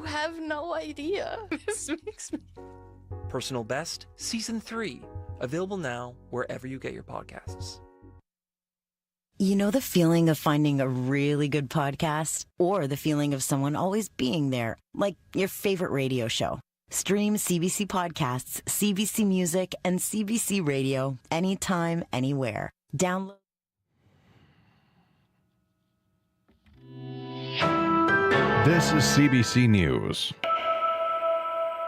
have no idea. This makes me... Personal Best, Season 3. Available now wherever you get your podcasts. You know the feeling of finding a really good podcast? Or the feeling of someone always being there, like your favorite radio show? Stream CBC Podcasts, CBC Music, and CBC Radio anytime, anywhere. Download. This is CBC News.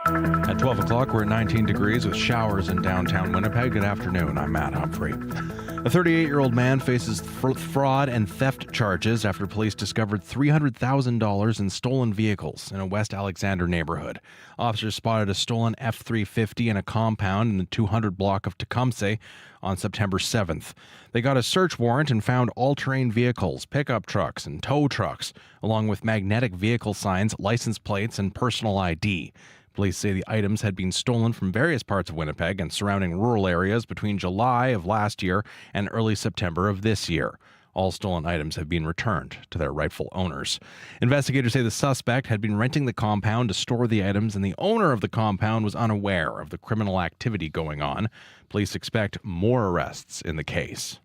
At 12 o'clock, we're at 19 degrees with showers in downtown Winnipeg. Good afternoon. I'm Matt Humphrey. A 38-year-old man faces fraud and theft charges after police discovered $300,000 in stolen vehicles in a West Alexander neighborhood. Officers spotted a stolen F-350 in a compound in the 200 block of Tecumseh on September 7th. They got a search warrant and found all-terrain vehicles, pickup trucks, and tow trucks, along with magnetic vehicle signs, license plates, and personal ID. Police say the items had been stolen from various parts of Winnipeg and surrounding rural areas between July of last year and early September of this year. All stolen items have been returned to their rightful owners. Investigators say the suspect had been renting the compound to store the items, and the owner of the compound was unaware of the criminal activity going on. Police expect more arrests in the case.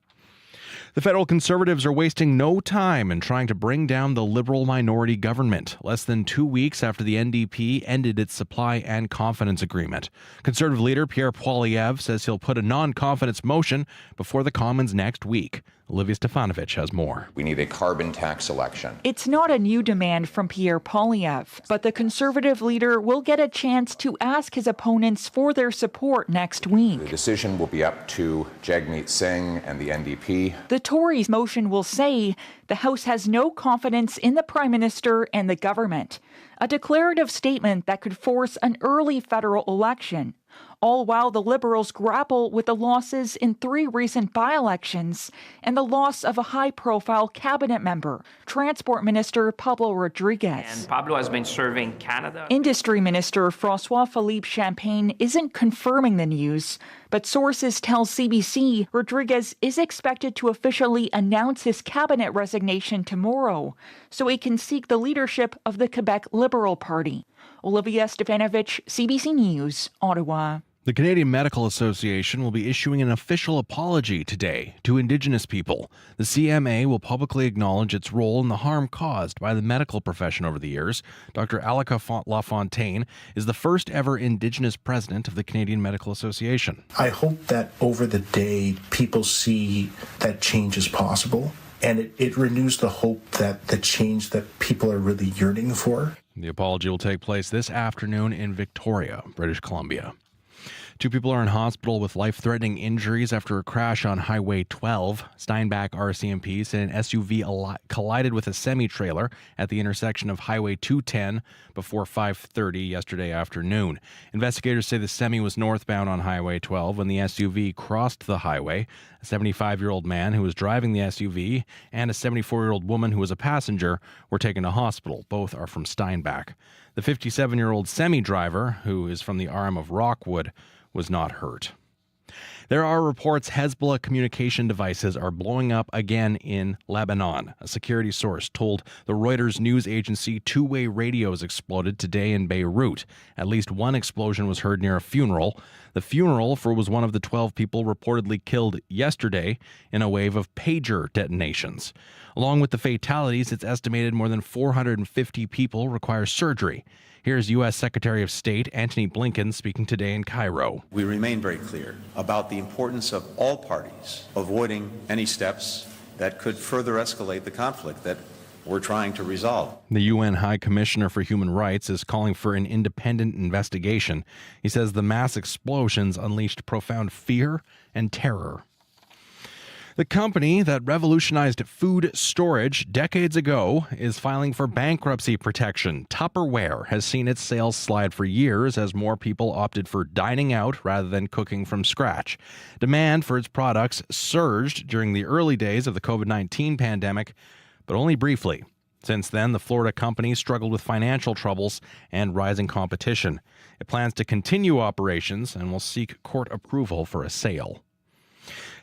The federal Conservatives are wasting no time in trying to bring down the Liberal minority government, less than 2 weeks after the NDP ended its supply and confidence agreement. Conservative leader Pierre Poilievre says he'll put a non-confidence motion before the Commons next week. Olivia Stefanovich has more. We need a carbon tax election. It's not a new demand from Pierre Poilievre, but the Conservative leader will get a chance to ask his opponents for their support next week. The decision will be up to Jagmeet Singh and the NDP. The Tories' motion will say the House has no confidence in the Prime Minister and the government, a declarative statement that could force an early federal election, all while the Liberals grapple with the losses in 3 recent by-elections and the loss of a high-profile cabinet member, Transport Minister Pablo Rodriguez. And Pablo has been serving Canada. Industry Minister François-Philippe Champagne isn't confirming the news, but sources tell CBC Rodriguez is expected to officially announce his cabinet resignation tomorrow, so he can seek the leadership of the Quebec Liberal Party. Olivia Stefanovich, CBC News, Ottawa. The Canadian Medical Association will be issuing an official apology today to Indigenous people. The CMA will publicly acknowledge its role in the harm caused by the medical profession over the years. Dr. Alika Lafontaine is the first ever Indigenous president of the Canadian Medical Association. I hope that over the day, people see that change is possible, and it renews the hope that the change that people are really yearning for. The apology will take place this afternoon in Victoria, British Columbia. 2 people are in hospital with life-threatening injuries after a crash on Highway 12. Steinbach RCMP said an SUV collided with a semi-trailer at the intersection of Highway 210 before 5:30 yesterday afternoon. Investigators say the semi was northbound on Highway 12 when the SUV crossed the highway. A 75-year-old man who was driving the SUV and a 74-year-old woman who was a passenger were taken to hospital. Both are from Steinbach. The 57-year-old semi-driver, who is from the arm of Rockwood, was not hurt. There are reports Hezbollah communication devices are blowing up again in Lebanon. A security source told the Reuters news agency 2-way radios exploded today in Beirut. At least one explosion was heard near a funeral. The funeral was one of the 12 people reportedly killed yesterday in a wave of pager detonations. Along with the fatalities, it's estimated more than 450 people require surgery. Here's U.S. Secretary of State Antony Blinken speaking today in Cairo. We remain very clear about the importance of all parties avoiding any steps that could further escalate the conflict that we're trying to resolve. The UN High Commissioner for Human Rights is calling for an independent investigation. He says the mass explosions unleashed profound fear and terror. The company that revolutionized food storage decades ago is filing for bankruptcy protection. Tupperware has seen its sales slide for years as more people opted for dining out rather than cooking from scratch. Demand for its products surged during the early days of the COVID-19 pandemic, but only briefly. Since then, the Florida company struggled with financial troubles and rising competition. It plans to continue operations and will seek court approval for a sale.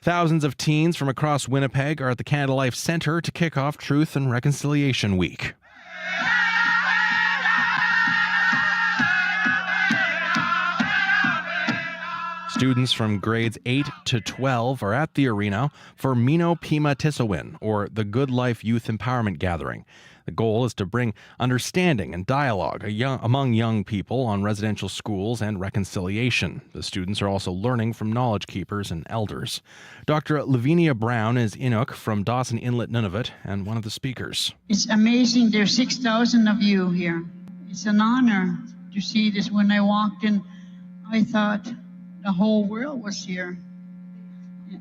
Thousands of teens from across Winnipeg are at the Canada Life Centre to kick off Truth and Reconciliation Week. Students from grades 8 to 12 are at the arena for Mino Pima Tisawin, or the Good Life Youth Empowerment Gathering. The goal is to bring understanding and dialogue among young people on residential schools and reconciliation. The students are also learning from knowledge keepers and elders. Dr. Lavinia Brown is Inuk from Dawson Inlet, Nunavut, and one of the speakers. It's amazing. There's 6,000 of you here. It's an honor to see this. When I walked in, I thought the whole world was here.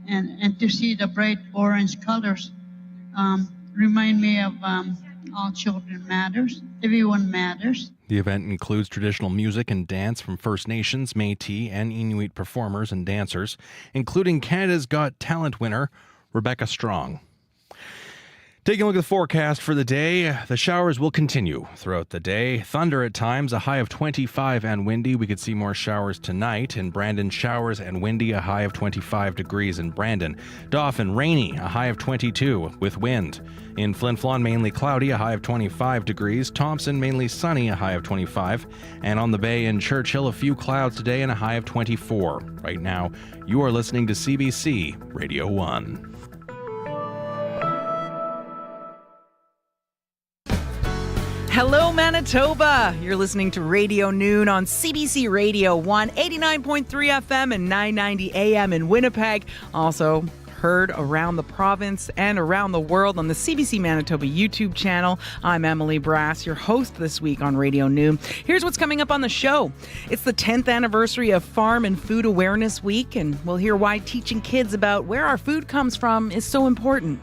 And to see the bright orange colors remind me of all children matters. Everyone matters. The event includes traditional music and dance from First Nations, Métis, and Inuit performers and dancers, including Canada's Got Talent winner, Rebecca Strong. Taking a look at the forecast for the day, the showers will continue throughout the day. Thunder at times, a high of 25 and windy. We could see more showers tonight. In Brandon, showers and windy, a high of 25 degrees in Brandon. Dauphin, rainy, a high of 22 with wind. In Flin Flon, mainly cloudy, a high of 25 degrees. Thompson, mainly sunny, a high of 25. And on the bay in Churchill, a few clouds today and a high of 24. Right now, you are listening to CBC Radio 1. Hello, Manitoba. You're listening to Radio Noon on CBC Radio 1, 89.3 FM and 990 AM in Winnipeg. Also heard around the province and around the world on the CBC Manitoba YouTube channel. I'm Emily Brass, your host this week on Radio Noon. Here's what's coming up on the show. It's the 10th anniversary of Farm and Food Awareness Week, and we'll hear why teaching kids about where our food comes from is so important.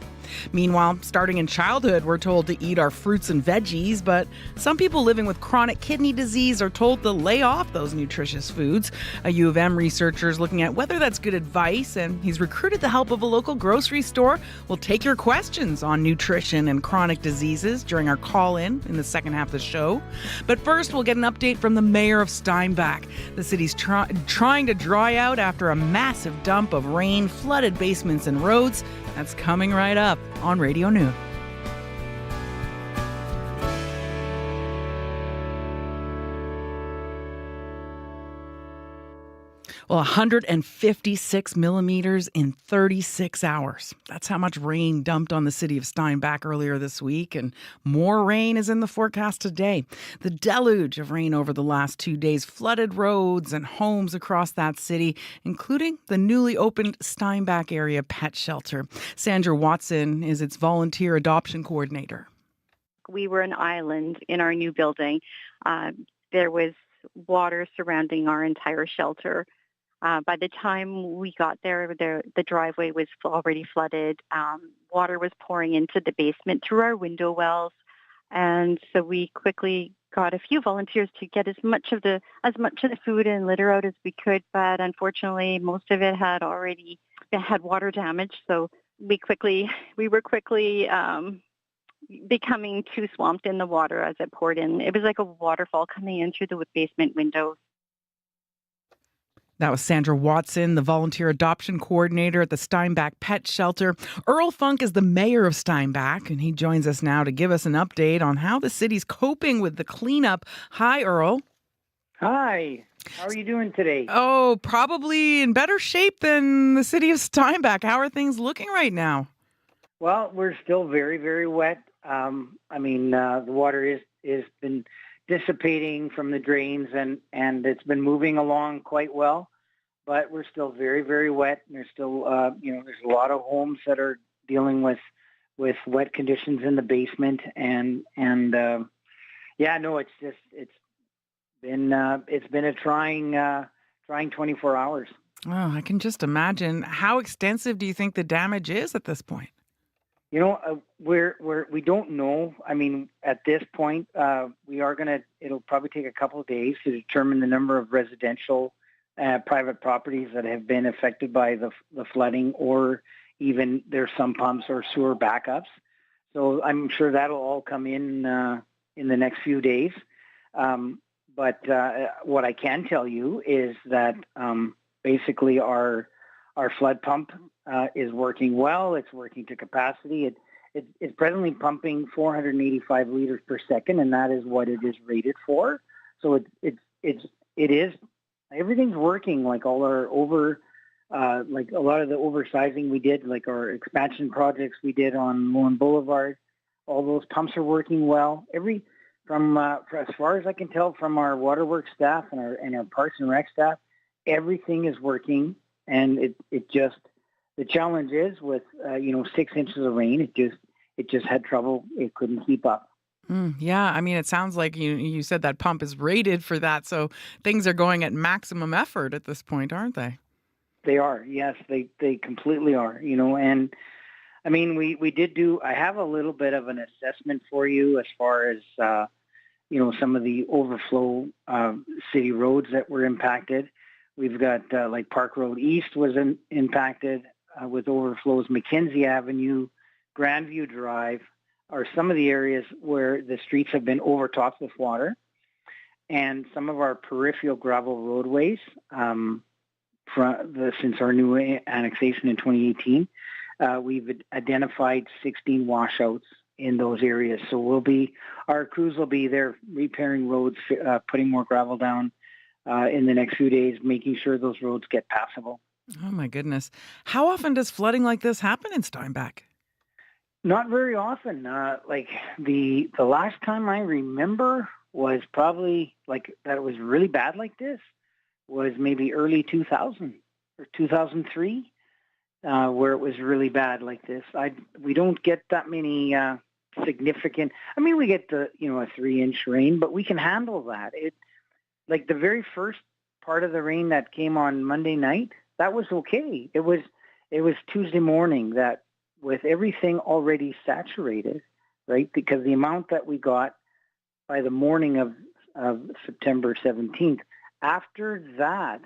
Meanwhile, starting in childhood, we're told to eat our fruits and veggies, but some people living with chronic kidney disease are told to lay off those nutritious foods. A U of M researcher is looking at whether that's good advice, and he's recruited the help of a local grocery store. We'll take your questions on nutrition and chronic diseases during our call-in the second half of the show. But first, we'll get an update from the mayor of Steinbach. The city's trying to dry out after a massive dump of rain flooded basements and roads. That's coming right up on Radio Noon. Well, 156 millimeters in 36 hours. That's how much rain dumped on the city of Steinbach earlier this week, and more rain is in the forecast today. The deluge of rain over the last 2 days flooded roads and homes across that city, including the newly opened Steinbach area pet shelter. Sandra Watson is its volunteer adoption coordinator. We were an island in our new building. There was water surrounding our entire shelter. By the time we got there, the driveway was already flooded. Water was pouring into the basement through our window wells, and so we quickly got a few volunteers to get as much of the food and litter out as we could. But unfortunately, most of it had already had water damage. So we were quickly becoming too swamped in the water as it poured in. It was like a waterfall coming in through the basement windows. That was Sandra Watson, the volunteer adoption coordinator at the Steinbach Pet Shelter. Earl Funk is the mayor of Steinbach, and he joins us now to give us an update on how the city's coping with the cleanup. Hi, Earl. Hi. How are you doing today? Oh, probably in better shape than the city of Steinbach. How are things looking right now? Well, we're still very, very wet. The water is been dissipating from the drains, and it's been moving along quite well, but we're still very, very wet. And there's still, there's a lot of homes that are dealing with wet conditions in the basement, it's been a trying 24 hours. Oh, I can just imagine. How extensive do you think the damage is at this point? We don't know. I mean, at this point, it'll probably take a couple of days to determine the number of residential private properties that have been affected by the flooding, or even there's some pumps or sewer backups. So I'm sure that'll all come in the next few days. But what I can tell you is that basically our flood pump is working well. It's working to capacity. It's presently pumping 485 liters per second, and that is what it is rated for. So it is everything's working. Like all our like a lot of the oversizing we did, like our expansion projects we did on Lone Boulevard, all those pumps are working well. From as far as I can tell from our waterworks staff and our Parks and Rec staff, everything is working. And it just, the challenge is with 6 inches of rain, it just had trouble. It couldn't keep up. Yeah, I mean, it sounds like you said that pump is rated for that, so things are going at maximum effort at this point, aren't they? They are, yes, they completely are. And I mean, we did do. I have a little bit of an assessment for you as far as some of the overflow city roads that were impacted. We've got like Park Road East was impacted with overflows. Mackenzie Avenue, Grandview Drive are some of the areas where the streets have been overtopped with water, and some of our peripheral gravel roadways since our new annexation in 2018. We've identified 16 washouts in those areas. So our crews will be there repairing roads, putting more gravel down in the next few days, making sure those roads get passable. Oh my goodness. How often does flooding like this happen in Steinbach? Not very often. Like the last time I remember was probably like that it was really bad like this was maybe early 2000 or 2003. Where it was really bad like this. We don't get that many significant. I mean, we get a 3-inch rain, but we can handle that. Like the very first part of the rain that came on Monday night, that was okay. It was Tuesday morning that with everything already saturated, right? Because the amount that we got by the morning of September 17th, after that.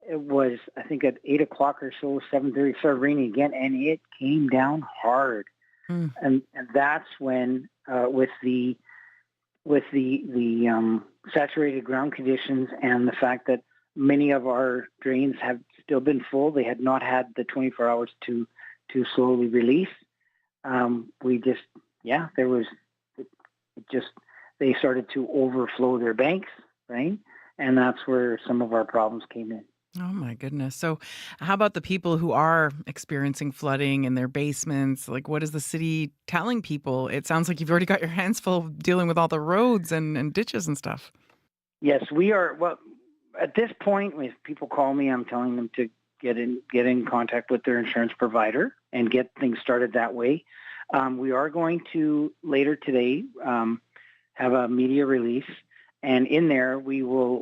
It was, I think, at 8 o'clock or so, 7:30, started raining again, and it came down hard. And that's when, with the saturated ground conditions and the fact that many of our drains have still been full, they had not had the 24 hours to slowly release. They started to overflow their banks, right? And that's where some of our problems came in. Oh my goodness. So how about the people who are experiencing flooding in their basements? Like, what is the city telling people? It sounds like you've already got your hands full dealing with all the roads and ditches and stuff. Yes, we are. Well, at this point, if people call me, I'm telling them to get in contact with their insurance provider and get things started that way. We are going to, later today, have a media release. And in there, we're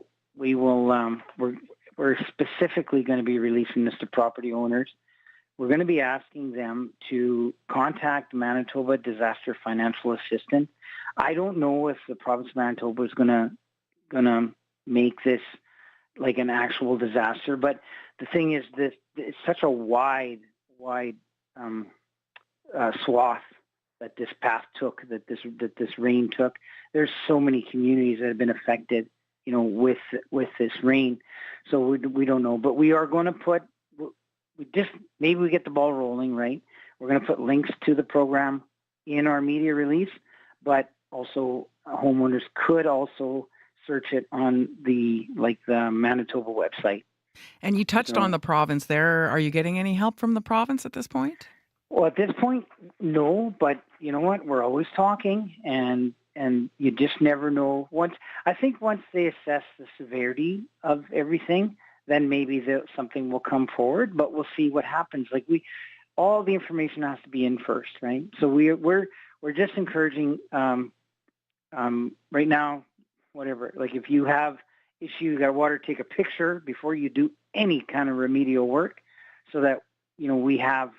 specifically going to be releasing this to property owners. We're going to be asking them to contact Manitoba Disaster Financial Assistance. I don't know if the province of Manitoba is going to make this like an actual disaster, but the thing is that it's such a wide swath that this path took, that this rain took. There's so many communities that have been affected, with this rain. So we don't know, but we are going to maybe we get the ball rolling, right? We're going to put links to the program in our media release, but also homeowners could also search it on the Manitoba website. And you touched on the province there. Are you getting any help from the province at this point? Well, at this point, no, but you know what? We're always talking, and you just never know. Once they assess the severity of everything, then maybe something will come forward, but we'll see what happens. Like all the information has to be in first, right? So we're just encouraging right now, whatever. Like if you have issues, you got water, take a picture before you do any kind of remedial work, so that we have,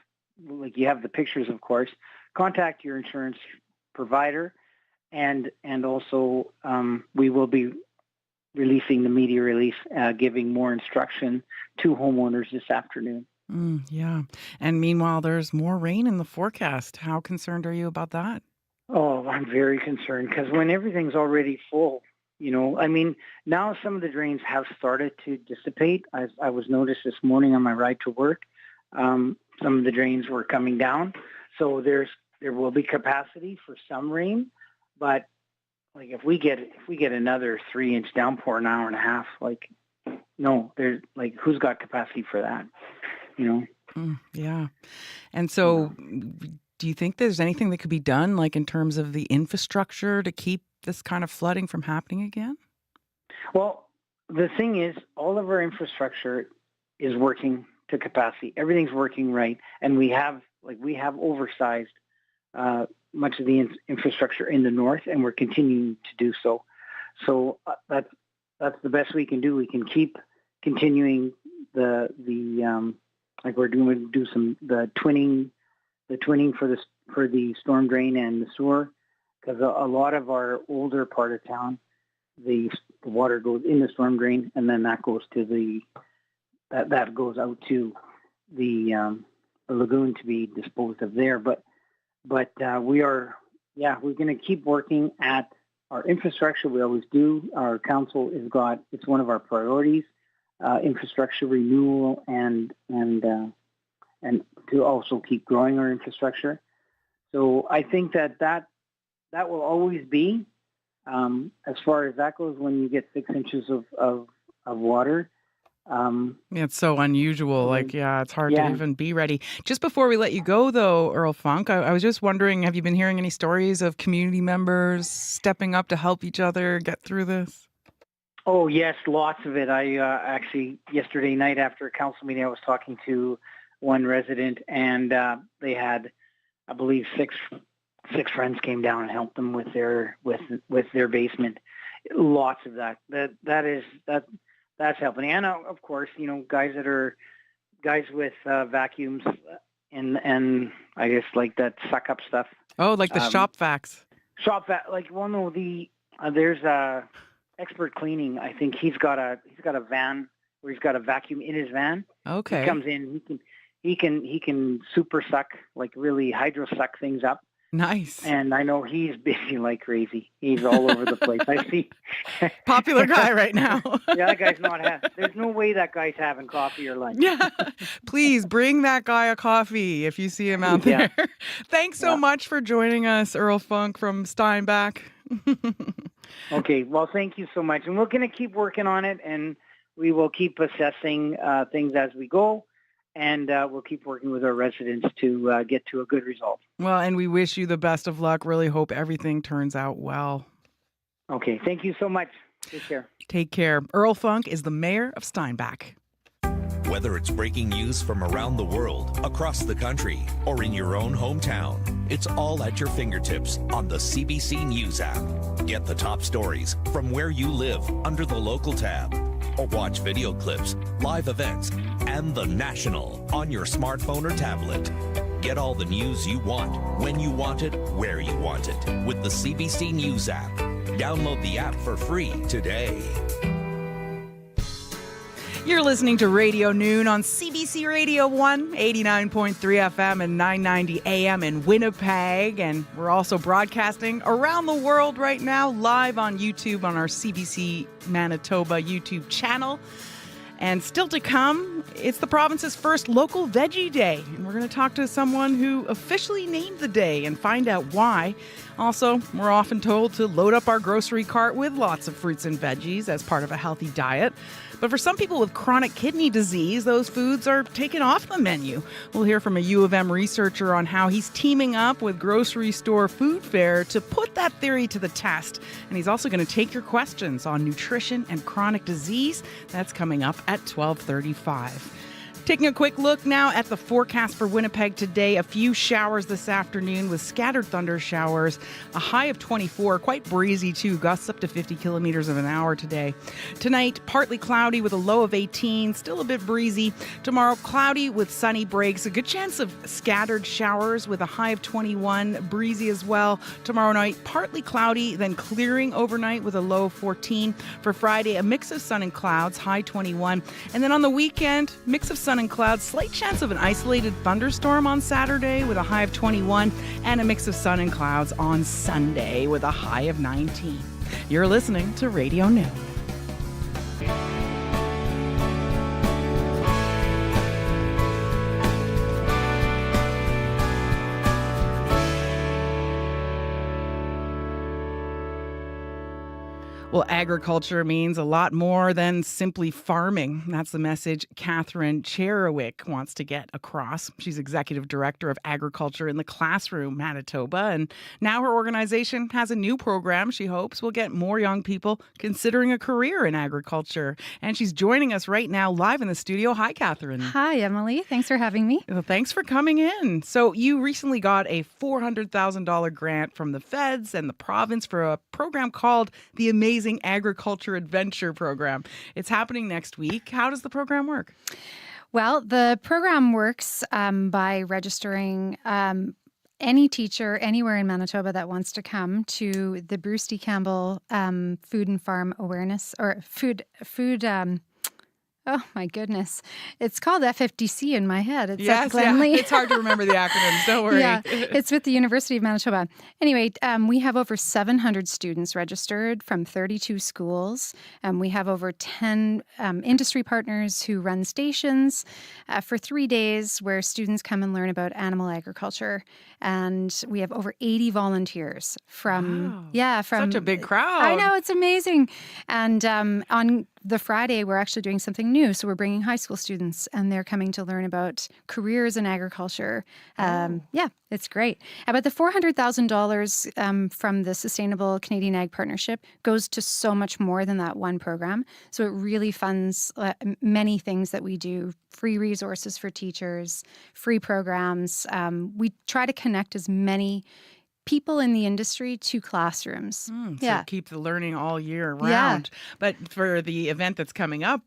like you have the pictures, of course. Contact your insurance provider. And also we will be releasing the media release, giving more instruction to homeowners this afternoon. Yeah. And meanwhile, there's more rain in the forecast. How concerned are you about that? Oh, I'm very concerned because when everything's already full, I mean, now some of the drains have started to dissipate. I was noticed this morning on my ride to work, some of the drains were coming down. So there will be capacity for some rain. But like if we get another 3-inch downpour an hour and a half, like no, there's like, who's got capacity for that? Yeah. And so do you think there's anything that could be done, like in terms of the infrastructure to keep this kind of flooding from happening again? Well, the thing is, all of our infrastructure is working to capacity. Everything's working right. And we have oversized much of the infrastructure in the north, and we're continuing to do so. So that's the best we can do. We can keep continuing the like we're doing the twinning for the storm drain and the sewer, because a lot of our older part of town, the water goes in the storm drain, and then that goes to that goes out to the lagoon to be disposed of there. But we're going to keep working at our infrastructure. We always do. Our council it's one of our priorities, infrastructure renewal and to also keep growing our infrastructure. So I think that will always be, as far as that goes, when you get 6 inches of water. It's so unusual. It's hard to even be ready. Just before we let you go, though, Earl Funk, I was just wondering, have you been hearing any stories of community members stepping up to help each other get through this? Oh, yes, lots of it. I actually, yesterday night after a council meeting, I was talking to one resident, and they had, I believe, six friends came down and helped them with their basement. Lots of that. That's helping. And of course, guys with vacuums and I guess like that suck up stuff. Oh, like the shop vacs. There's Expert Cleaning. I think he's got a van where he's got a vacuum in his van. Okay. He comes in. He can super suck, like really hydro suck things up. Nice. And I know he's busy like crazy. He's all over the place. I see. Popular guy right now. Yeah, that guy's there's no way that guy's having coffee or lunch. Yeah. Please bring that guy a coffee if you see him out there. Yeah. Thanks so much for joining us, Earl Funk from Steinbach. Okay. Well, thank you so much. And we're going to keep working on it, and we will keep assessing things as we go. And we'll keep working with our residents to get to a good result. Well, and we wish you the best of luck. Really hope everything turns out well. Okay. Thank you so much. Take care. Take care. Earl Funk is the mayor of Steinbach. Whether it's breaking news from around the world, across the country, or in your own hometown, it's all at your fingertips on the CBC News app. Get the top stories from where you live under the local tab, or watch video clips, live events, and the national on your smartphone or tablet. Get all the news you want, when you want it, where you want it, with the CBC News app. Download the app for free today. You're listening to Radio Noon on CBC Radio 1, 89.3 FM and 990 AM in Winnipeg. And we're also broadcasting around the world right now, live on YouTube on our CBC Manitoba YouTube channel. And still to come, it's the province's first local veggie day. And we're going to talk to someone who officially named the day and find out why. Also, we're often told to load up our grocery cart with lots of fruits and veggies as part of a healthy diet. But for some people with chronic kidney disease, those foods are taken off the menu. We'll hear from a U of M researcher on how he's teaming up with grocery store food fare to put that theory to the test. And he's also going to take your questions on nutrition and chronic disease. That's coming up at 12:35. Taking a quick look now at the forecast for Winnipeg today. A few showers this afternoon with scattered thunder showers. A high of 24, quite breezy too. Gusts up to 50 kilometers an hour today. Tonight, partly cloudy with a low of 18. Still a bit breezy. Tomorrow, cloudy with sunny breaks. A good chance of scattered showers with a high of 21. Breezy as well. Tomorrow night, partly cloudy, then clearing overnight with a low of 14. For Friday, a mix of sun and clouds, high 21. And then on the weekend, mix of sun and clouds, slight chance of an isolated thunderstorm on Saturday with a high of 21, and a mix of sun and clouds on Sunday with a high of 19. You're listening to Radio Noon. Well, agriculture means a lot more than simply farming. That's the message Catherine Cherewick wants to get across. She's executive director of agriculture in the Classroom, Manitoba, and now her organization has a new program she hopes will get more young people considering a career in agriculture. And she's joining us right now live in the studio. Hi, Catherine. Hi, Emily. Thanks for having me. Well, thanks for coming in. So you recently got a $400,000 grant from the feds and the province for a program called the Amazing Agriculture Adventure Program. It's happening next week. How does the program work? Well, the program works by registering any teacher anywhere in Manitoba that wants to come to the Bruce D. Campbell Food and Farm Awareness or food. Oh my goodness. It's called FFDC in my head. It's at Glenlee. It's hard to remember the acronyms. Don't worry. Yeah, it's with the University of Manitoba. Anyway, we have over 700 students registered from 32 schools. We have over 10 industry partners who run stations for 3 days where students come and learn about animal agriculture. And we have over 80 volunteers from such a big crowd. I know, it's amazing. And on the Friday, we're actually doing something new. So we're bringing high school students and they're coming to learn about careers in agriculture. Yeah, it's great. About the $400,000 from the Sustainable Canadian Ag Partnership goes to so much more than that one program. So it really funds many things that we do. Free resources for teachers, free programs. We try to connect as many people in the industry to classrooms. So keep the learning all year round. But for the event that's coming up,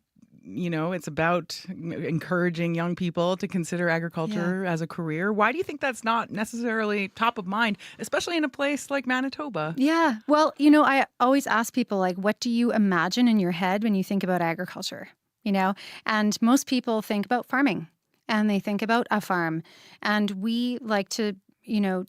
you know, it's about encouraging young people to consider agriculture as a career. Why do you think that's not necessarily top of mind, especially in a place like Manitoba? Yeah. Well, you know, I always ask people, like, what do you imagine in your head when you think about agriculture? You know, and most people think about farming and they think about a farm. And we like to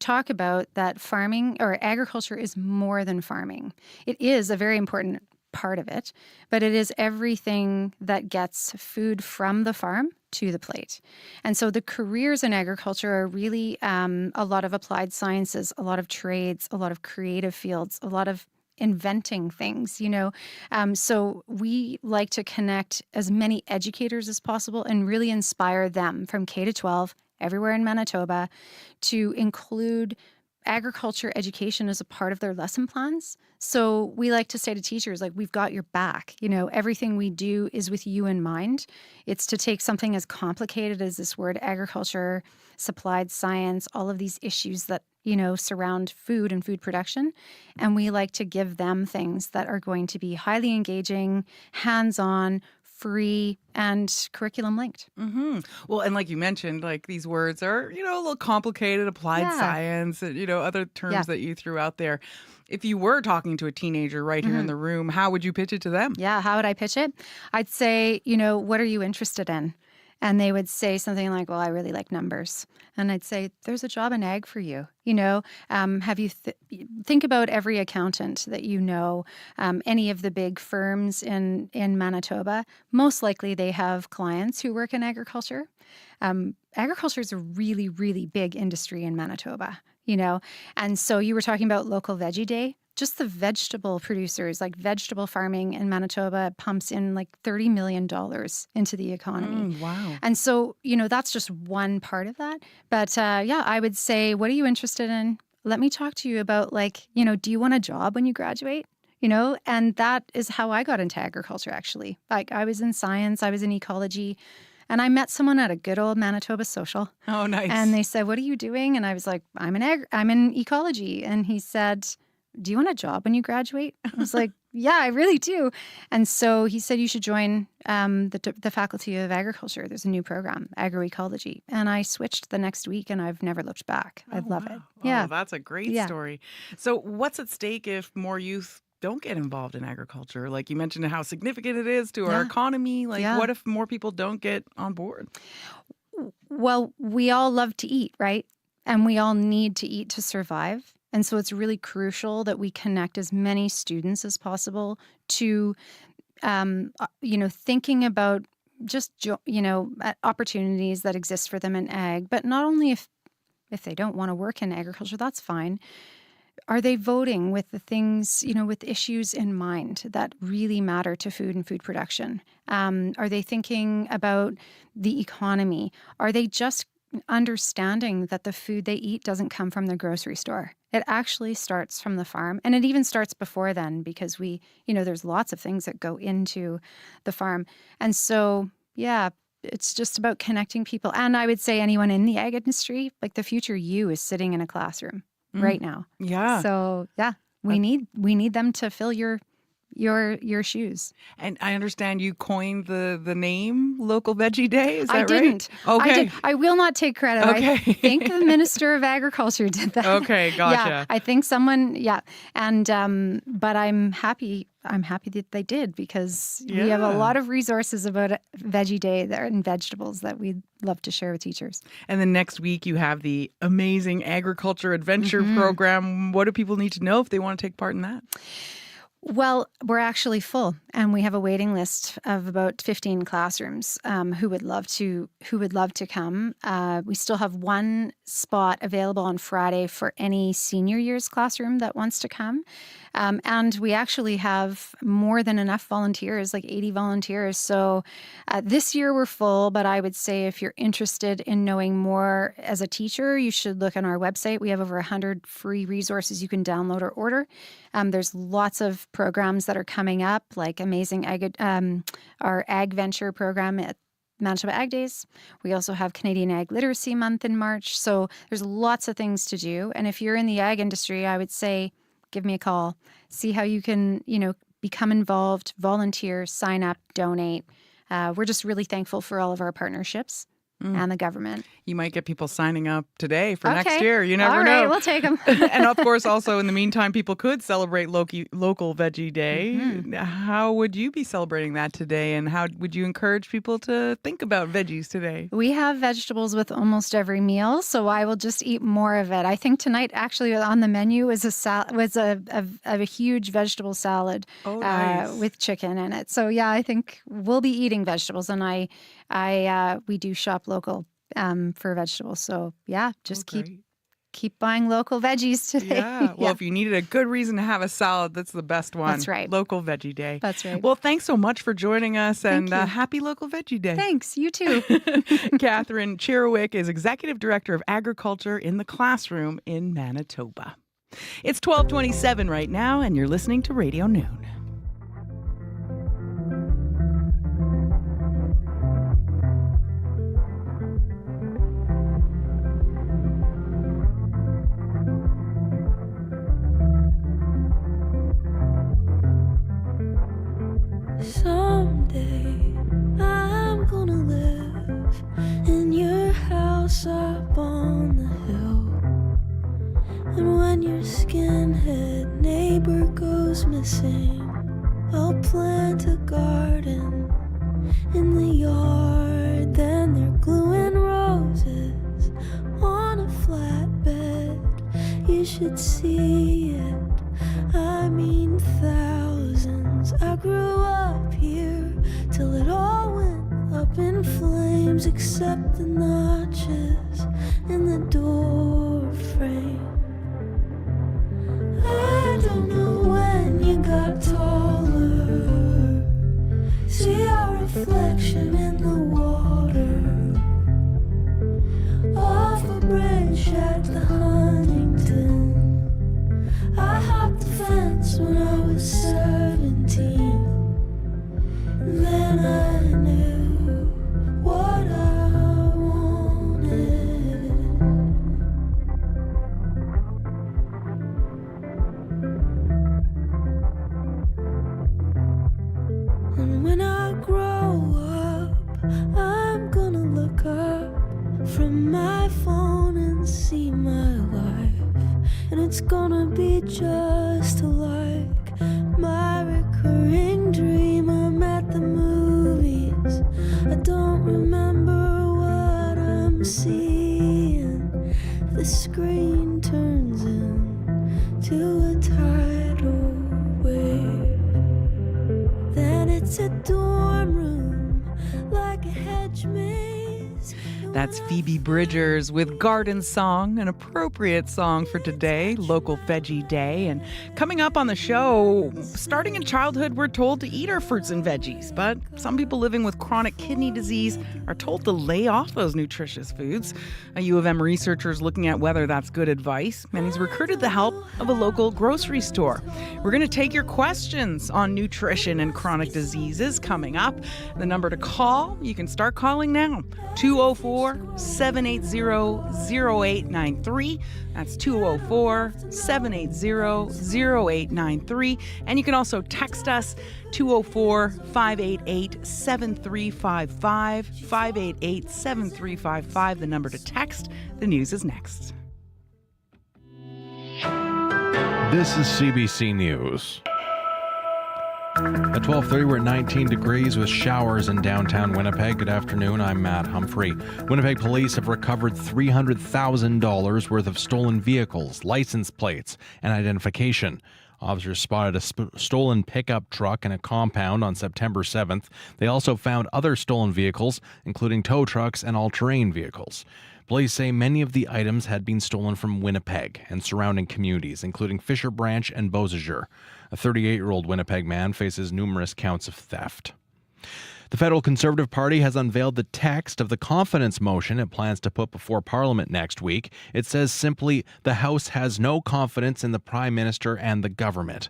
talk about that farming or agriculture is more than farming. It is a very important part of it, but it is everything that gets food from the farm to the plate. And so the careers in agriculture are really a lot of applied sciences, a lot of trades, a lot of creative fields, a lot of inventing things, so we like to connect as many educators as possible and really inspire them from K to 12 everywhere in Manitoba to include agriculture education as a part of their lesson plans. So we like to say to teachers, like, we've got your back. Everything we do is with you in mind. It's to take something as complicated as this word agriculture, supplied science, all of these issues that surround food and food production. And we like to give them things that are going to be highly engaging, hands-on, free, and curriculum linked. Mm-hmm. Well, and like you mentioned, like these words are, a little complicated, applied science, other terms that you threw out there. If you were talking to a teenager right here in the room, how would you pitch it to them? Yeah, how would I pitch it? I'd say, what are you interested in? And they would say something like, well, I really like numbers. And I'd say, there's a job in ag for you. Have you think about every accountant that any of the big firms in Manitoba. Most likely they have clients who work in agriculture. Agriculture is a really, really big industry in Manitoba, And so you were talking about local veggie day. Just the vegetable producers, like vegetable farming in Manitoba pumps in like $30 million into the economy. Wow. And so, that's just one part of that. But I would say, what are you interested in? Let me talk to you about do you want a job when you graduate? And that is how I got into agriculture, actually. Like, I was in science, I was in ecology. And I met someone at a good old Manitoba social. Oh, nice. And they said, what are you doing? And I was like, I'm in ecology. And he said, do you want a job when you graduate? I was like, yeah, I really do. And so he said, you should join the Faculty of Agriculture. There's a new program, agroecology. And I switched the next week and I've never looked back. I love it. Yeah. Oh, that's a great story. So what's at stake if more youth don't get involved in agriculture? Like you mentioned how significant it is to our economy. Like what if more people don't get on board? Well, we all love to eat, right? And we all need to eat to survive. And so it's really crucial that we connect as many students as possible to, thinking about just, opportunities that exist for them in ag. But not only if they don't want to work in agriculture, that's fine. are they voting with the things, with issues in mind that really matter to food and food production? Are they thinking about the economy? Are they just understanding that the food they eat doesn't come from the grocery store? It actually starts from the farm, and it even starts before then, because there's lots of things that go into the farm. And so, yeah, it's just about connecting people. And I would say anyone in the ag industry, like the future you is sitting in a classroom right now. Yeah. So, yeah, we need them to fill your shoes. And I understand you coined the name Local Veggie Day. Is that right? I didn't. Okay. I will not take credit. Okay. I think the Minister of Agriculture did that. Okay, gotcha. Yeah, I think someone. Yeah, and but I'm happy. I'm happy that they did, because we have a lot of resources about Veggie Day there and vegetables that we'd love to share with teachers. And then next week you have the amazing agriculture adventure program. What do people need to know if they want to take part in that? Well, we're actually full, and we have a waiting list of about 15 classrooms who would love to come. We still have one spot available on Friday for any senior year's classroom that wants to come. And we actually have more than enough volunteers, like 80 volunteers. So this year we're full, but I would say if you're interested in knowing more as a teacher, you should look on our website. We have over 100 free resources you can download or order. There's lots of programs that are coming up, like amazing our Ag Venture program at Manitoba Ag Days. We also have Canadian Ag Literacy Month in March. So there's lots of things to do. And if you're in the ag industry, I would say give me a call. See how you can, become involved, volunteer, sign up, donate. We're just really thankful for all of our partnerships and the government. You might get people signing up today for next year. You never know. All right, we'll take them. And of course, also in the meantime, people could celebrate Local Veggie Day. How would you be celebrating that today? And how would you encourage people to think about veggies today? We have vegetables with almost every meal, so I will just eat more of it. I think tonight, actually, on the menu was a huge vegetable salad with chicken in it. So yeah, I think we'll be eating vegetables, and we do shop local for vegetables. So yeah, just keep buying local veggies today. Yeah. Well, if you needed a good reason to have a salad, that's the best one. That's right. Local Veggie Day. That's right. Well, thanks so much for joining us, and happy Local Veggie Day. Thanks. You too. Catherine Cherowick is Executive Director of Agriculture in the Classroom in Manitoba. It's 12:27 right now, and you're listening to Radio Noon. Someday I'm gonna live in your house up on the hill. And when your skinhead neighbor goes missing, I'll plant a garden in the yard. Then they're gluing roses on a flatbed. You should see it, I mean thousands. I grew up here till it all went up in flames, except the notches in the door frame. I don't know when you got taller. See our reflection in the water off a bridge at the Huntington. I hopped the fence when I was 17. Then I knew what I wanted. And when I grow up, I'm gonna look up from my phone and see my life. And it's gonna be just like my recurring dream. I'm at the movies, I don't remember what I'm seeing. The screen turns into a tidal wave. Then it's a dorm room like a hedge maze. That's Phoebe Bridgers with Garden Song, an appropriate song for today, Local Veggie Day. And coming up on the show, starting in childhood, we're told to eat our fruits and veggies. But some people living with chronic kidney disease are told to lay off those nutritious foods. A U of M researcher is looking at whether that's good advice, and he's recruited the help of a local grocery store. We're going to take your questions on nutrition and chronic diseases coming up. The number to call, you can start calling now, 204-780-0893. That's 204-780-0893. And you can also text us 204-588-7355, 588-7355, the number to text. The news is next. This is CBC News. At 12:30, we're at 19 degrees with showers in downtown Winnipeg. Good afternoon, I'm Matt Humphrey. Winnipeg police have recovered $300,000 worth of stolen vehicles, license plates, and identification. Officers spotted a stolen pickup truck in a compound on September 7th. They also found other stolen vehicles, including tow trucks and all-terrain vehicles. Police say many of the items had been stolen from Winnipeg and surrounding communities, including Fisher Branch and Beausejour. A 38-year-old Winnipeg man faces numerous counts of theft. The Federal Conservative Party has unveiled the text of the confidence motion it plans to put before Parliament next week. It says simply, the House has no confidence in the Prime Minister and the government.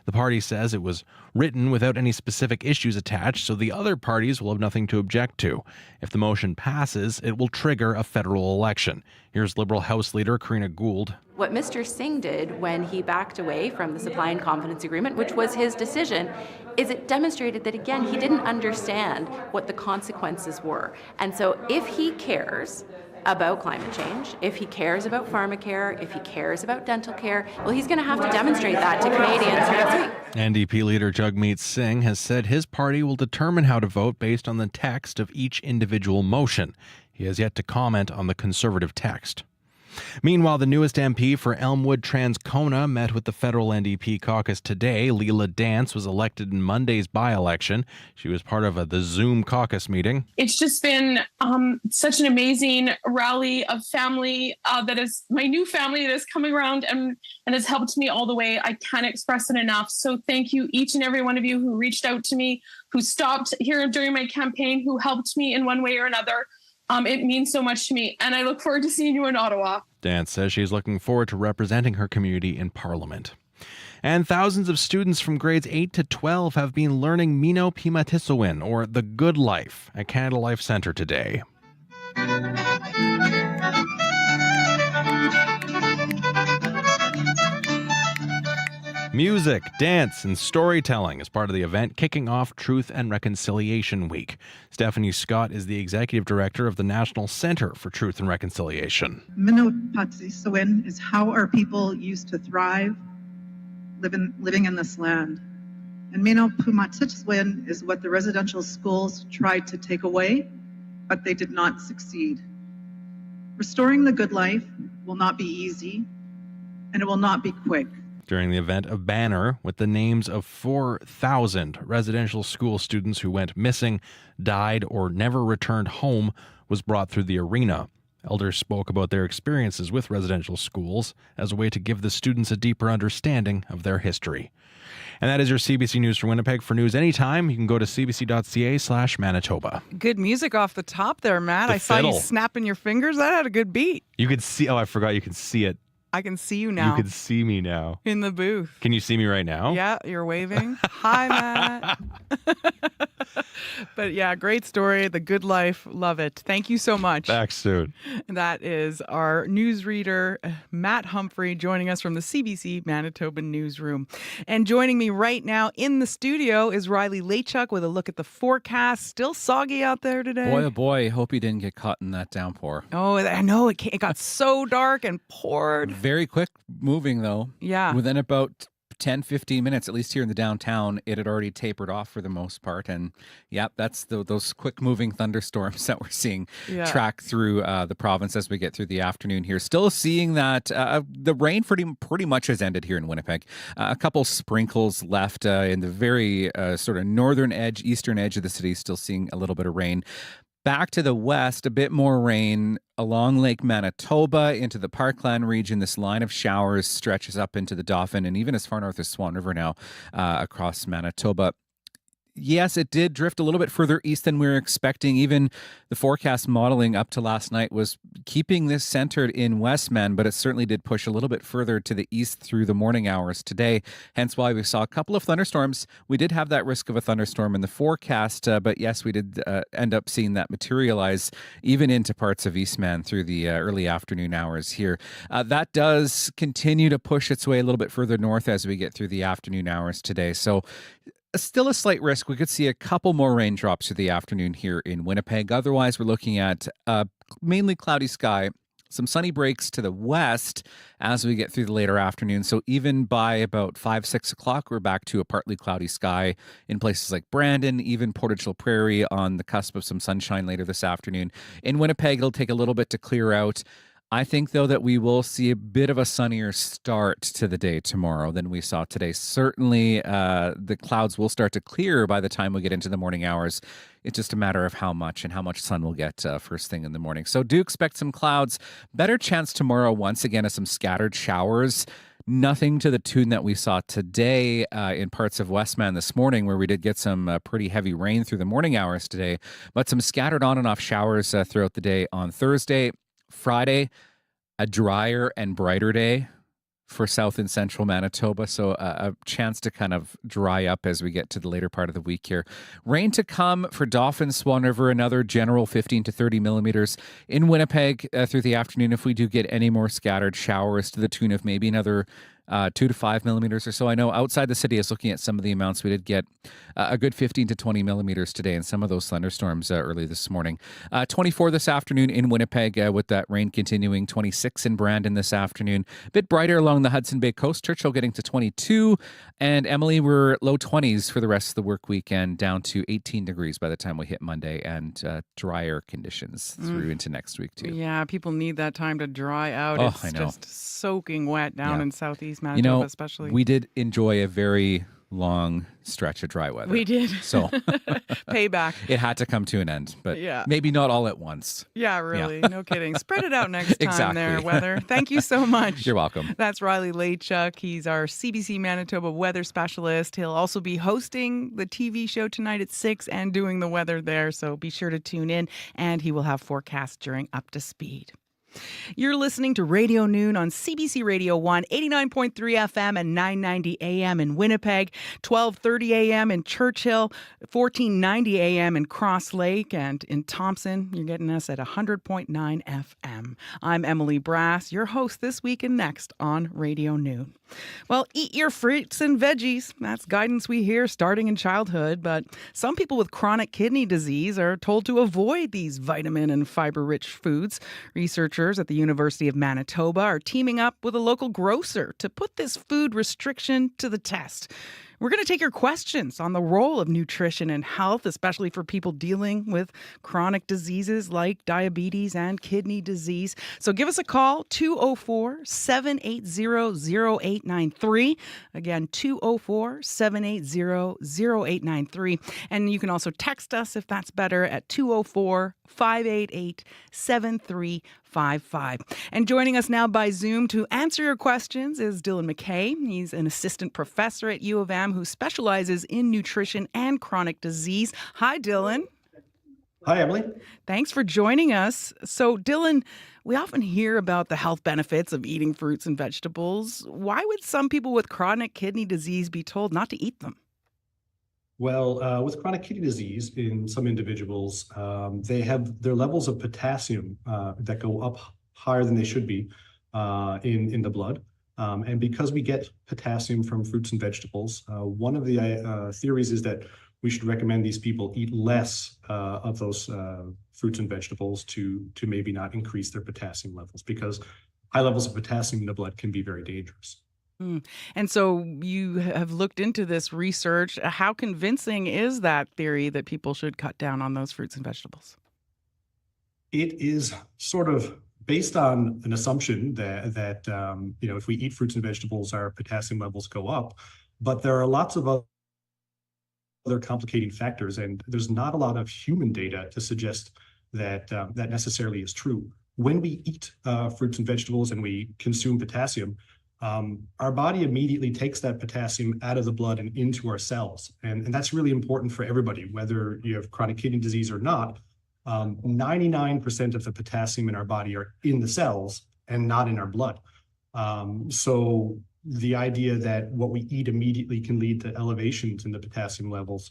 The party says it was written without any specific issues attached, so the other parties will have nothing to object to. If the motion passes, it will trigger a federal election. Here's Liberal House Leader Karina Gould. What Mr. Singh did when he backed away from the supply and confidence agreement, which was his decision, is it demonstrated that, again, he didn't understand what the consequences were. And so if he cares about climate change, if he cares about pharmacare, if he cares about dental care, well, he's going to have to demonstrate that to Canadians next week. NDP leader Jagmeet Singh has said his party will determine how to vote based on the text of each individual motion. He has yet to comment on the Conservative text. Meanwhile, the newest MP for Elmwood Transcona met with the federal NDP caucus today. Leela Dance was elected in Monday's by-election. She was part of the Zoom caucus meeting. It's just been such an amazing rally of family that is my new family that is coming around and has helped me all the way. I can't express it enough. So thank you, each and every one of you who reached out to me, who stopped here during my campaign, who helped me in one way or another. It means so much to me, and I look forward to seeing you in Ottawa. Dance says she's looking forward to representing her community in Parliament. And thousands of students from grades 8 to 12 have been learning Mino Pimatisawin, or the Good Life, at Canada Life Centre today. Music, dance, and storytelling is part of the event kicking off Truth and Reconciliation Week. Stephanie Scott is the executive director of the National Centre for Truth and Reconciliation. Mino Pimatisawin is how our people used to thrive living in this land. And Mino Pimatisawin is what the residential schools tried to take away, but they did not succeed. Restoring the good life will not be easy, and it will not be quick. During the event, a banner with the names of 4,000 residential school students who went missing, died, or never returned home was brought through the arena. Elders spoke about their experiences with residential schools as a way to give the students a deeper understanding of their history. And that is your CBC News for Winnipeg. For news anytime, you can go to cbc.ca/Manitoba. Good music off the top there, Matt. I saw you snapping your fingers. That had a good beat. You could see, I forgot you can see it. I can see you now. You can see me now. In the booth. Can you see me right now? Yeah, you're waving. Hi, Matt. But yeah, great story. The Good Life. Love it. Thank you so much. Back soon. That is our newsreader, Matt Humphrey, joining us from the CBC Manitoba newsroom. And joining me right now in the studio is Riley Lachuk with a look at the forecast. Still soggy out there today. Boy, oh boy. Hope you didn't get caught in that downpour. Oh, I know. It got so dark and poured. Very quick moving, though. Yeah. Within about 10, 15 minutes, at least here in the downtown, it had already tapered off for the most part. And yeah, that's those quick moving thunderstorms that we're seeing track through the province as we get through the afternoon here. Still seeing that the rain pretty much has ended here in Winnipeg. A couple sprinkles left in the very sort of northern edge, eastern edge of the city, still seeing a little bit of rain. Back to the west, a bit more rain along Lake Manitoba into the Parkland region. This line of showers stretches up into the Dauphin and even as far north as Swan River now across Manitoba. Yes, it did drift a little bit further east than we were expecting. Even the forecast modeling up to last night was keeping this centered in Westman, but it certainly did push a little bit further to the east through the morning hours today. Hence why we saw a couple of thunderstorms. We did have that risk of a thunderstorm in the forecast, but yes, we did end up seeing that materialize even into parts of Eastman through the early afternoon hours here. That does continue to push its way a little bit further north as we get through the afternoon hours today. So still a slight risk. We could see a couple more raindrops through the afternoon here in Winnipeg. Otherwise, we're looking at mainly cloudy sky, some sunny breaks to the west as we get through the later afternoon. So even by about 5, 6 o'clock, we're back to a partly cloudy sky in places like Brandon, even Portage la Prairie on the cusp of some sunshine later this afternoon. In Winnipeg, it'll take a little bit to clear out. I think, though, that we will see a bit of a sunnier start to the day tomorrow than we saw today. Certainly, the clouds will start to clear by the time we get into the morning hours. It's just a matter of how much sun we'll get first thing in the morning. So do expect some clouds. Better chance tomorrow, once again, of some scattered showers. Nothing to the tune that we saw today in parts of Westman this morning, where we did get some pretty heavy rain through the morning hours today, but some scattered on and off showers throughout the day on Thursday. Friday, a drier and brighter day for south and central Manitoba, so a chance to kind of dry up as we get to the later part of the week here. Rain to come for Dauphin, Swan River, another general 15 to 30 millimeters. In Winnipeg through the afternoon, if we do get any more scattered showers to the tune of maybe another 2 to 5 millimeters or so. I know outside the city, I was looking at some of the amounts. We did get a good 15 to 20 millimeters today in some of those thunderstorms early this morning. 24 this afternoon in Winnipeg with that rain continuing. 26 in Brandon this afternoon. A bit brighter along the Hudson Bay coast. Churchill getting to 22. And Emily, we're low 20s for the rest of the work weekend, down to 18 degrees by the time we hit Monday, and drier conditions through into next week too. Yeah, people need that time to dry out. Oh, It's I know. just soaking wet down in southeast Manitoba, especially. We did enjoy a very long stretch of dry weather. We did. So payback. It had to come to an end, but Yeah. maybe not all at once. Yeah, really. No kidding. Spread it out next time Exactly. there, weather. Thank you so much. You're welcome. That's Riley Lachuk. He's our CBC Manitoba weather specialist. He'll also be hosting the TV show tonight at 6 and doing the weather there, so be sure to tune in, and he will have forecasts during Up to Speed. You're listening to Radio Noon on CBC Radio 1, 89.3 FM and 990 AM in Winnipeg, 1230 AM in Churchill, 1490 AM in Cross Lake, and in Thompson, you're getting us at 100.9 FM. I'm Emily Brass, your host this week and next on Radio Noon. Well, eat your fruits and veggies. That's guidance we hear starting in childhood, but some people with chronic kidney disease are told to avoid these vitamin and fiber-rich foods. Researchers at the University of Manitoba are teaming up with a local grocer to put this food restriction to the test. We're going to take your questions on the role of nutrition and health, especially for people dealing with chronic diseases like diabetes and kidney disease. So give us a call, 204-780-0893. Again, 204-780-0893. And you can also text us if that's better at 204-588-7355. And joining us now by Zoom to answer your questions is Dylan McKay. He's an assistant professor at U of M who specializes in nutrition and chronic disease. Hi, Dylan. Hi, Emily. Thanks for joining us. So, Dylan, we often hear about the health benefits of eating fruits and vegetables. Why would some people with chronic kidney disease be told not to eat them? Well, with chronic kidney disease, in some individuals, they have their levels of potassium that go up higher than they should be in the blood. And because we get potassium from fruits and vegetables, one of the theories is that we should recommend these people eat less of those fruits and vegetables to maybe not increase their potassium levels, because high levels of potassium in the blood can be very dangerous. And so you have looked into this research. How convincing is that theory that people should cut down on those fruits and vegetables? It is sort of based on an assumption that if we eat fruits and vegetables, our potassium levels go up. But there are lots of other complicating factors, and there's not a lot of human data to suggest that necessarily is true. When we eat fruits and vegetables and we consume potassium, our body immediately takes that potassium out of the blood and into our cells. And that's really important for everybody, whether you have chronic kidney disease or not. 99% of the potassium in our body are in the cells and not in our blood. So the idea that what we eat immediately can lead to elevations in the potassium levels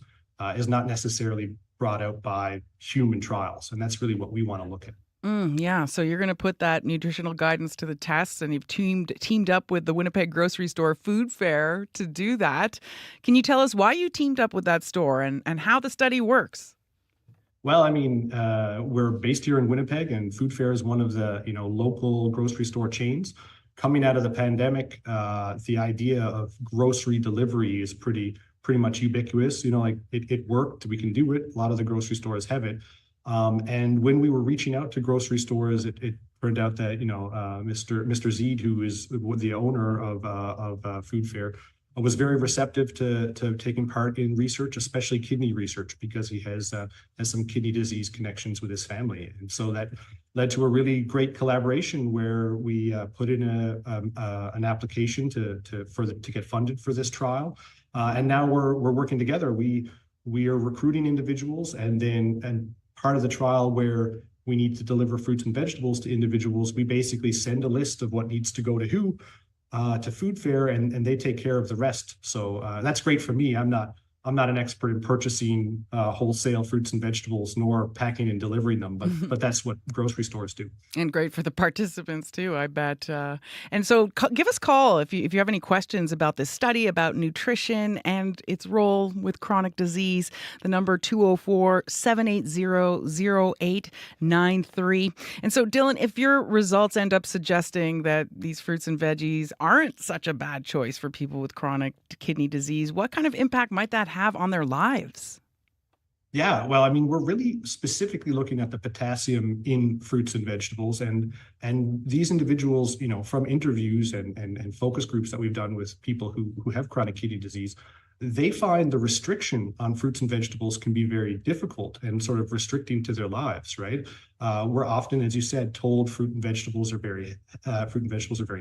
is not necessarily brought out by human trials. And that's really what we want to look at. Yeah, so you're going to put that nutritional guidance to the test, and you've teamed up with the Winnipeg grocery store Food Fair to do that. Can you tell us why you teamed up with that store and how the study works? Well, I mean, we're based here in Winnipeg, and Food Fair is one of the local grocery store chains. Coming out of the pandemic, the idea of grocery delivery is pretty much ubiquitous. It worked. We can do it. A lot of the grocery stores have it. And when we were reaching out to grocery stores, it turned out that Mr. Zeed, who is the owner of Food Fair, was very receptive to taking part in research, especially kidney research, because he has some kidney disease connections with his family. And so that led to a really great collaboration where we put in an application to get funded for this trial. And now we're working together. We are recruiting individuals, and part of the trial where we need to deliver fruits and vegetables to individuals, we basically send a list of what needs to go to who, to Food Fair, and they take care of the rest. So that's great for me. I'm not an expert in purchasing wholesale fruits and vegetables, nor packing and delivering them, but that's what grocery stores do. And great for the participants too, I bet. And so give us a call if you have any questions about this study, about nutrition and its role with chronic disease. The number 204-780-0893. And so, Dylan, if your results end up suggesting that these fruits and veggies aren't such a bad choice for people with chronic kidney disease, what kind of impact might that have on their lives? Yeah, well, I mean, we're really specifically looking at the potassium in fruits and vegetables, and these individuals, from interviews and focus groups that we've done with people who have chronic kidney disease, they find the restriction on fruits and vegetables can be very difficult and sort of restricting to their lives, right? We're often, as you said, told fruit and vegetables are very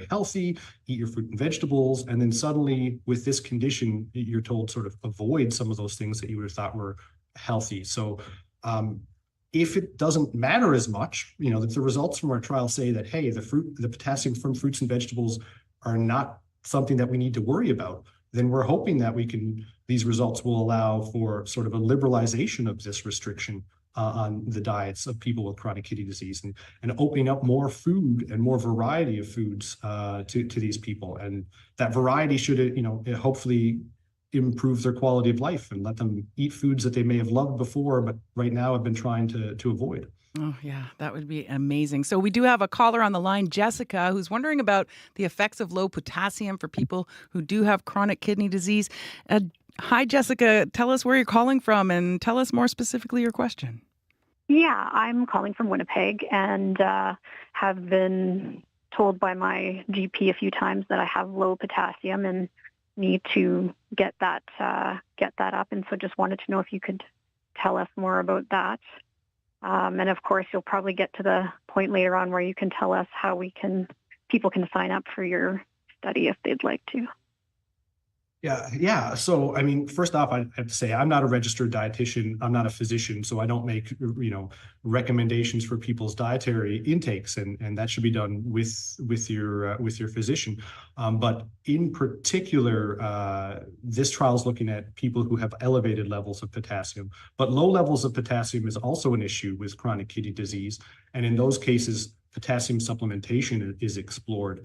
healthy, eat your fruit and vegetables, and then suddenly with this condition, you're told sort of avoid some of those things that you would have thought were healthy. So if it doesn't matter as much, that the results from our trial say that, hey, the potassium from fruits and vegetables are not something that we need to worry about, then we're hoping that these results will allow for sort of a liberalization of this restriction on the diets of people with chronic kidney disease, and opening up more food and more variety of foods to these people. And that variety should, hopefully improve their quality of life and let them eat foods that they may have loved before, but right now have been trying to avoid. Oh, yeah, that would be amazing. So we do have a caller on the line, Jessica, who's wondering about the effects of low potassium for people who do have chronic kidney disease. Hi, Jessica. Tell us where you're calling from and tell us more specifically your question. Yeah, I'm calling from Winnipeg and have been told by my GP a few times that I have low potassium and need to get that up. And so just wanted to know if you could tell us more about that. And of course, you'll probably get to the point later on where you can tell us how people can sign up for your study if they'd like to. Yeah. So, I mean, first off, I have to say I'm not a registered dietitian. I'm not a physician, so I don't make, recommendations for people's dietary intakes, and that should be done with your physician. But in particular, this trial is looking at people who have elevated levels of potassium, but low levels of potassium is also an issue with chronic kidney disease, and in those cases, potassium supplementation is explored.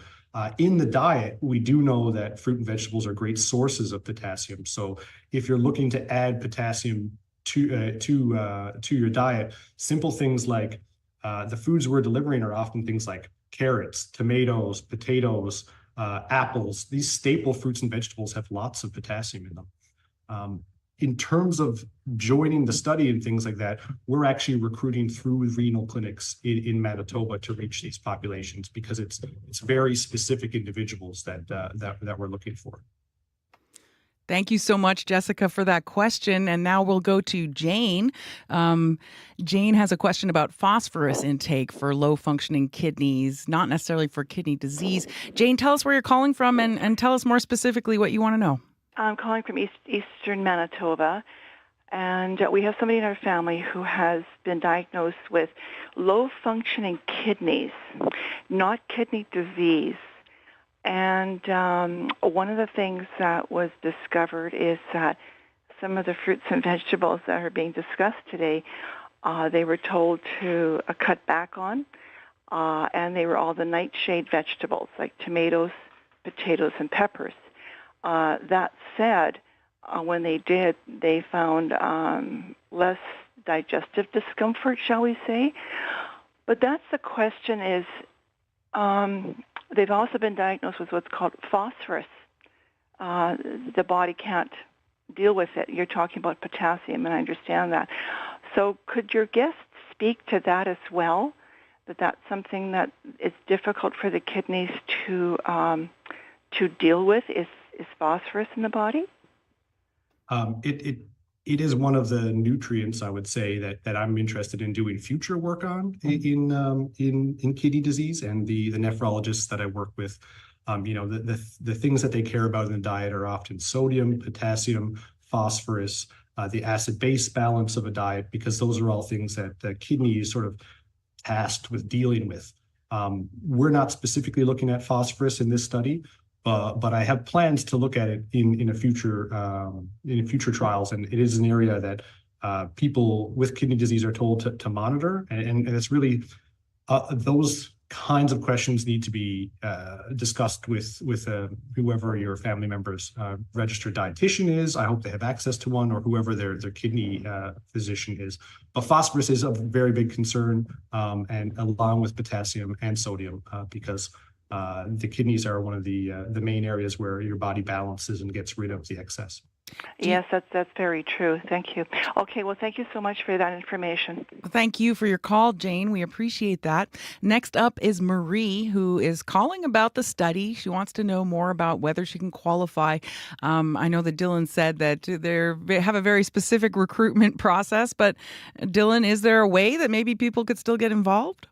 In the diet, we do know that fruit and vegetables are great sources of potassium. So if you're looking to add potassium to your diet, simple things like the foods we're delivering are often things like carrots, tomatoes, potatoes, apples. These staple fruits and vegetables have lots of potassium in them. In terms of joining the study and things like that, we're actually recruiting through renal clinics in Manitoba to reach these populations because it's very specific individuals that we're looking for. Thank you so much, Jessica, for that question. And now we'll go to Jane. Jane has a question about phosphorus intake for low-functioning kidneys, not necessarily for kidney disease. Jane, tell us where you're calling from and tell us more specifically what you want to know. I'm calling from eastern Manitoba, and we have somebody in our family who has been diagnosed with low-functioning kidneys, not kidney disease. And one of the things that was discovered is that some of the fruits and vegetables that are being discussed today, they were told to cut back on, and they were all the nightshade vegetables like tomatoes, potatoes, and peppers. That said, when they did, they found less digestive discomfort, shall we say. But that's the question is, they've also been diagnosed with what's called phosphorus. The body can't deal with it. You're talking about potassium, and I understand that. So could your guest speak to that as well, that that's something that is difficult for the kidneys to deal with, is phosphorus in the body? It is one of the nutrients, I would say, that I'm interested in doing future work on in kidney disease, and the nephrologists that I work with, the things that they care about in the diet are often sodium, potassium, phosphorus, the acid-base balance of a diet, because those are all things that the kidney is sort of tasked with dealing with. We're not specifically looking at phosphorus in this study, but I have plans to look at it in future trials, and it is an area that people with kidney disease are told to monitor, and it's really those kinds of questions need to be discussed with whoever your family member's registered dietitian is. I hope they have access to one, or whoever their kidney physician is. But phosphorus is a very big concern, and along with potassium and sodium, because the kidneys are one of the main areas where your body balances and gets rid of the excess. Yes, that's very true. Thank you. Okay, well, thank you so much for that information. Thank you for your call, Jane. We appreciate that. Next up is Marie, who is calling about the study. She wants to know more about whether she can qualify. I know that Dylan said that they have a very specific recruitment process, but Dylan, is there a way that maybe people could still get involved?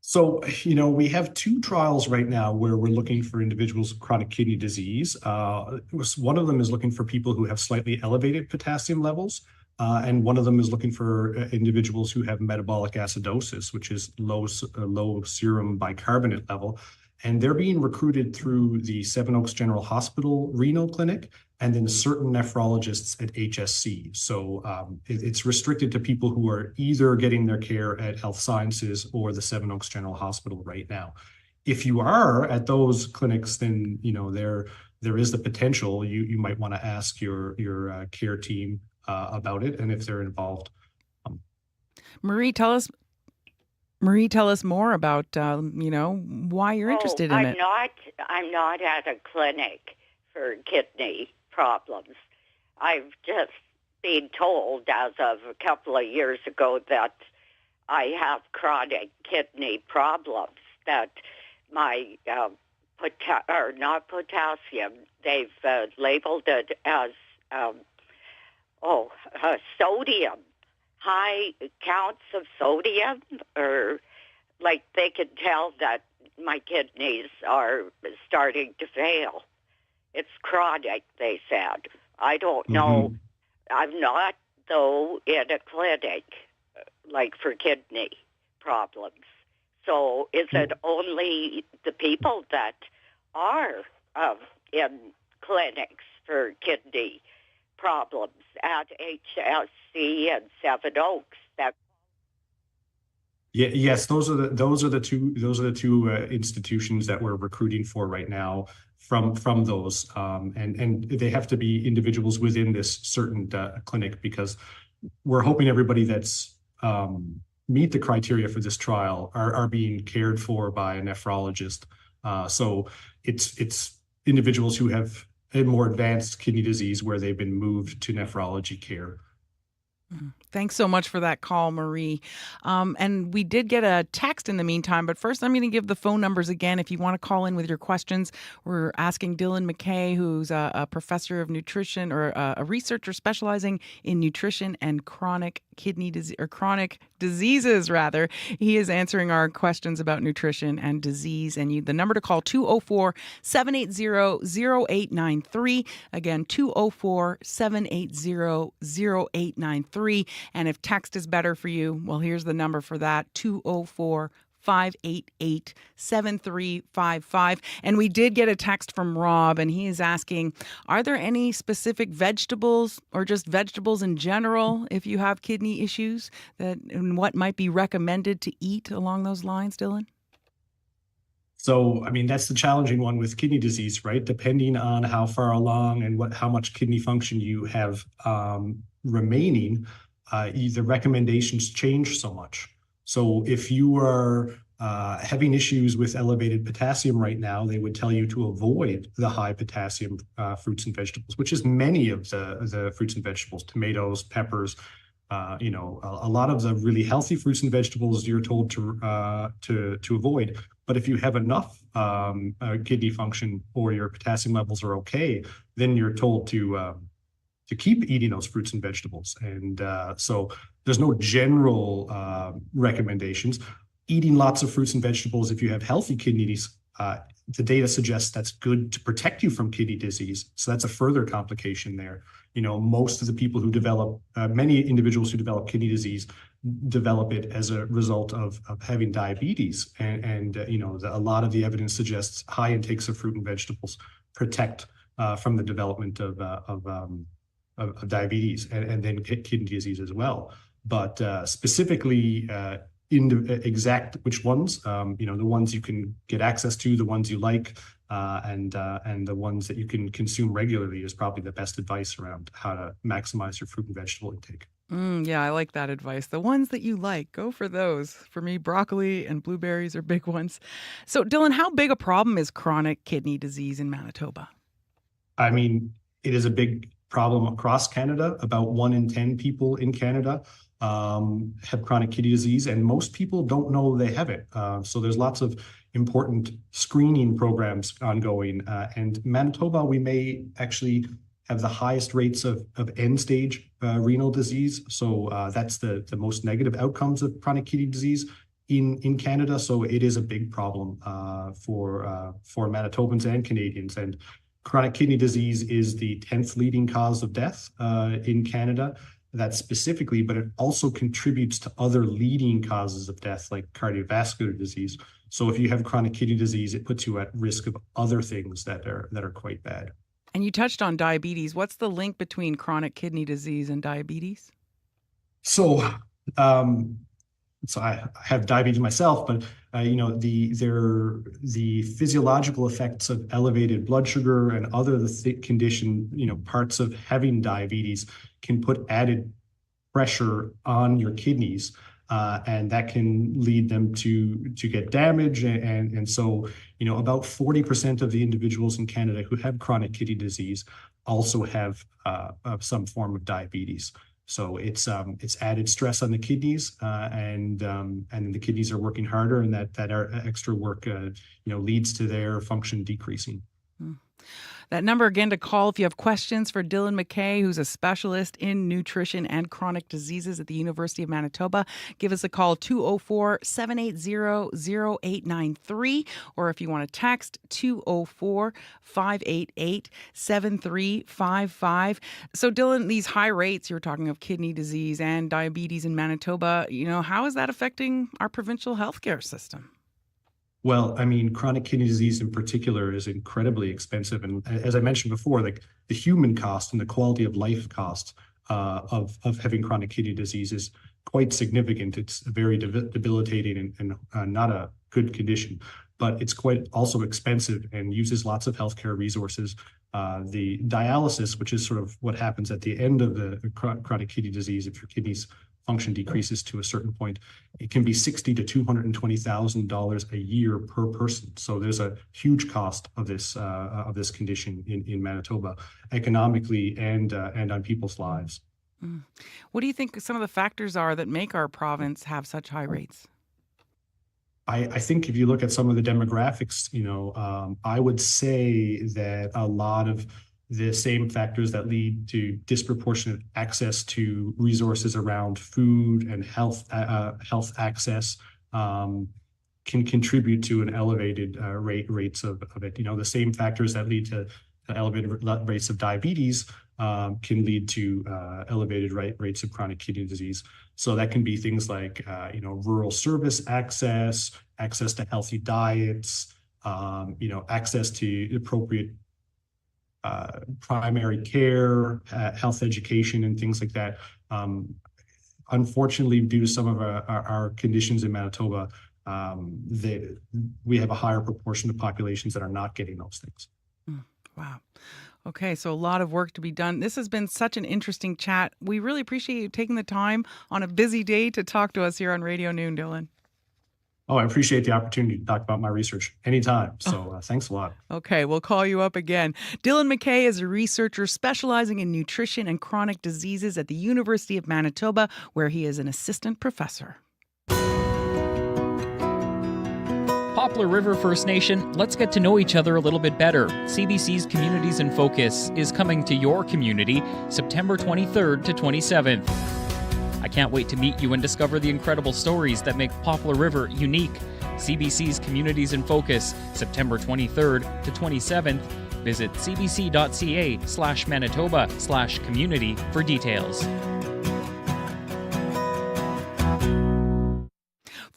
So, we have two trials right now where we're looking for individuals with chronic kidney disease. One of them is looking for people who have slightly elevated potassium levels, and one of them is looking for individuals who have metabolic acidosis, which is low serum bicarbonate level. And they're being recruited through the Seven Oaks General Hospital renal clinic, and then certain nephrologists at HSC. So it's restricted to people who are either getting their care at Health Sciences or the Seven Oaks General Hospital right now. If you are at those clinics, then there is the potential you might want to ask your care team about it, and if they're involved. Marie, tell us more about why you're interested in it. I'm not at a clinic for kidney problems. I've just been told as of a couple of years ago that I have chronic kidney problems, that my not potassium, they've labeled it as sodium, high counts of sodium, or like they can tell that my kidneys are starting to fail. It's chronic, they said. I don't know. I'm not, though, in a clinic, like for kidney problems. So is it only the people that are in clinics for kidney problems at HSC and Seven Oaks that? Yes, those are the two institutions that we're recruiting for right now from those, and they have to be individuals within this certain clinic, because we're hoping everybody that's meet the criteria for this trial are being cared for by a nephrologist. So it's individuals who have a more advanced kidney disease where they've been moved to nephrology care. Thanks so much for that call, Marie. And we did get a text in the meantime, but first I'm going to give the phone numbers again if you want to call in with your questions. We're asking Dylan McKay, who's a professor of nutrition or a researcher specializing in nutrition and chronic kidney disease or chronic diseases rather. He is answering our questions about nutrition and disease. And the number to call 204-780-0893. Again, 204-780-0893. And if text is better for you, well, here's the number for that, 204-588-7355. And we did get a text from Rob, and he is asking, are there any specific vegetables or just vegetables in general, if you have kidney issues, and what might be recommended to eat along those lines, Dylan? So, I mean, that's the challenging one with kidney disease, right? Depending on how far along and how much kidney function you have remaining, the recommendations change so much. So if you are having issues with elevated potassium right now, they would tell you to avoid the high potassium fruits and vegetables, which is many of the fruits and vegetables, tomatoes, peppers, a lot of the really healthy fruits and vegetables you're told to avoid. But if you have enough kidney function or your potassium levels are okay, then you're told to keep eating those fruits and vegetables. And so there's no general recommendations. Eating lots of fruits and vegetables, if you have healthy kidneys, the data suggests that's good to protect you from kidney disease. So that's a further complication there. Most of the people who develop, many individuals who develop kidney disease develop it as a result of having diabetes. And a lot of the evidence suggests high intakes of fruit and vegetables protect from the development of diabetes and then kidney disease as well. But specifically, exact which ones, the ones you can get access to, the ones you like, and the ones that you can consume regularly is probably the best advice around how to maximize your fruit and vegetable intake. Yeah, I like that advice. The ones that you like, go for those. For me, broccoli and blueberries are big ones. So, Dylan, how big a problem is chronic kidney disease in Manitoba? I mean, it is a big problem across Canada. About 1 in 10 people in Canada have chronic kidney disease, and most people don't know they have it. So there's lots of important screening programs ongoing. And Manitoba, we may actually have the highest rates of end-stage renal disease. So that's the most negative outcomes of chronic kidney disease in Canada. So it is a big problem for Manitobans and Canadians. And chronic kidney disease is the 10th leading cause of death in Canada. That specifically, but it also contributes to other leading causes of death like cardiovascular disease. So if you have chronic kidney disease, it puts you at risk of other things that are quite bad. And you touched on diabetes. What's the link between chronic kidney disease and diabetes? So I have diabetes myself, but the physiological effects of elevated blood sugar and other condition, parts of having diabetes can put added pressure on your kidneys, and that can lead them to get damage. And so, about 40% of the individuals in Canada who have chronic kidney disease also have some form of diabetes. So it's added stress on the kidneys, and the kidneys are working harder, and that extra work leads to their function decreasing. That number again to call if you have questions for Dylan McKay, who's a specialist in nutrition and chronic diseases at the University of Manitoba. Give us a call, 204-780-0893, or if you want to text, 204-588-7355. So Dylan, these high rates, you were talking of kidney disease and diabetes in Manitoba, how is that affecting our provincial healthcare system? Well, I mean, chronic kidney disease in particular is incredibly expensive. And as I mentioned before, like the human cost and the quality of life cost of having chronic kidney disease is quite significant. It's very debilitating and not a good condition, but it's quite also expensive and uses lots of healthcare resources. The dialysis, which is sort of what happens at the end of the chronic kidney disease, if your kidneys function decreases to a certain point, it can be $60,000 to $220,000 a year per person. So there's a huge cost of this condition in Manitoba, economically and on people's lives. What do you think some of the factors are that make our province have such high rates? I think if you look at some of the demographics, I would say that a lot of the same factors that lead to disproportionate access to resources around food and health access can contribute to an elevated rates of it. The same factors that lead to elevated rates of diabetes can lead to elevated rates of chronic kidney disease. So that can be things like, rural service access to healthy diets, access to appropriate primary care, health education, and things like that. Unfortunately, due to some of our conditions in Manitoba, we have a higher proportion of populations that are not getting those things. Wow. Okay, so a lot of work to be done. This has been such an interesting chat. We really appreciate you taking the time on a busy day to talk to us here on Radio Noon, Dylan. Oh, I appreciate the opportunity to talk about my research anytime. So thanks a lot. Okay, we'll call you up again. Dylan McKay is a researcher specializing in nutrition and chronic diseases at the University of Manitoba, where he is an assistant professor. Poplar River First Nation, let's get to know each other a little bit better. CBC's Communities in Focus is coming to your community September 23rd to 27th. I can't wait to meet you and discover the incredible stories that make Poplar River unique. CBC's Communities in Focus, September 23rd to 27th. Visit cbc.ca/Manitoba/community for details.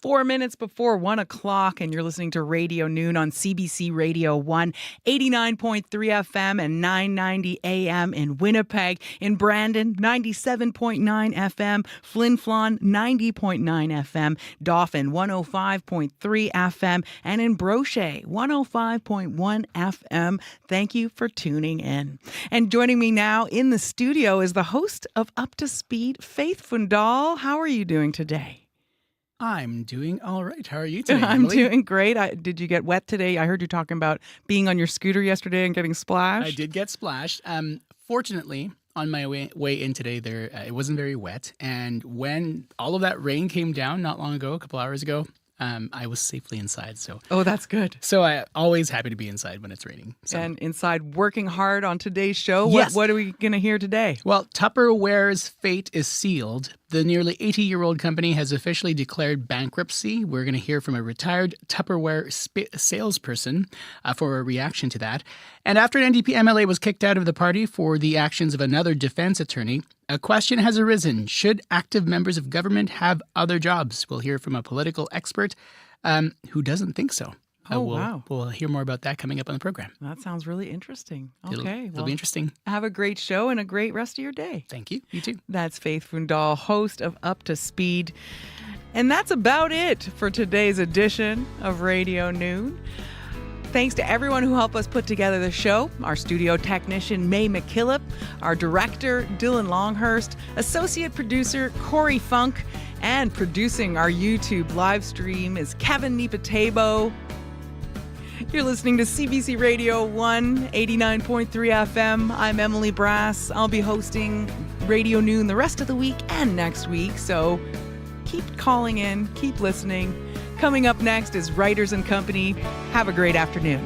4 minutes before 1 o'clock, and you're listening to Radio Noon on CBC Radio 1, 89.3 FM and 990 AM in Winnipeg. In Brandon, 97.9 FM. Flin Flon, 90.9 FM. Dauphin, 105.3 FM. And in Brochet, 105.1 FM. Thank you for tuning in. And joining me now in the studio is the host of Up to Speed, Faith Fundal. How are you doing today? I'm doing all right. How are you today, I'm Emily? doing great. Did you get wet today? I heard you talking about being on your scooter yesterday and getting splashed. I did get splashed. Fortunately, on my way in today, it wasn't very wet. And when all of that rain came down not long ago, a couple hours ago, I was safely inside. Oh, that's good. So I'm always happy to be inside when it's raining. So. And inside working hard on today's show. Yes. What are we going to hear today? Well, Tupperware's fate is sealed. The nearly 80-year-old company has officially declared bankruptcy. We're going to hear from a retired Tupperware salesperson for a reaction to that. And after an NDP MLA was kicked out of the party for the actions of another defense attorney, a question has arisen. Should active members of government have other jobs? We'll hear from a political expert who doesn't think so. Wow. We'll hear more about that coming up on the program. That sounds really interesting. Okay. It'll be interesting. Have a great show and a great rest of your day. Thank you. You too. That's Faith Fundal, host of Up to Speed. And that's about it for today's edition of Radio Noon. Thanks to everyone who helped us put together the show. Our studio technician, May McKillop. Our director, Dylan Longhurst. Associate producer, Corey Funk. And producing our YouTube live stream is Kevin Nipatebo. You're listening to CBC Radio 1, 89.3 FM. I'm Emily Brass. I'll be hosting Radio Noon the rest of the week and next week. So keep calling in, keep listening. Coming up next is Writers and Company. Have a great afternoon.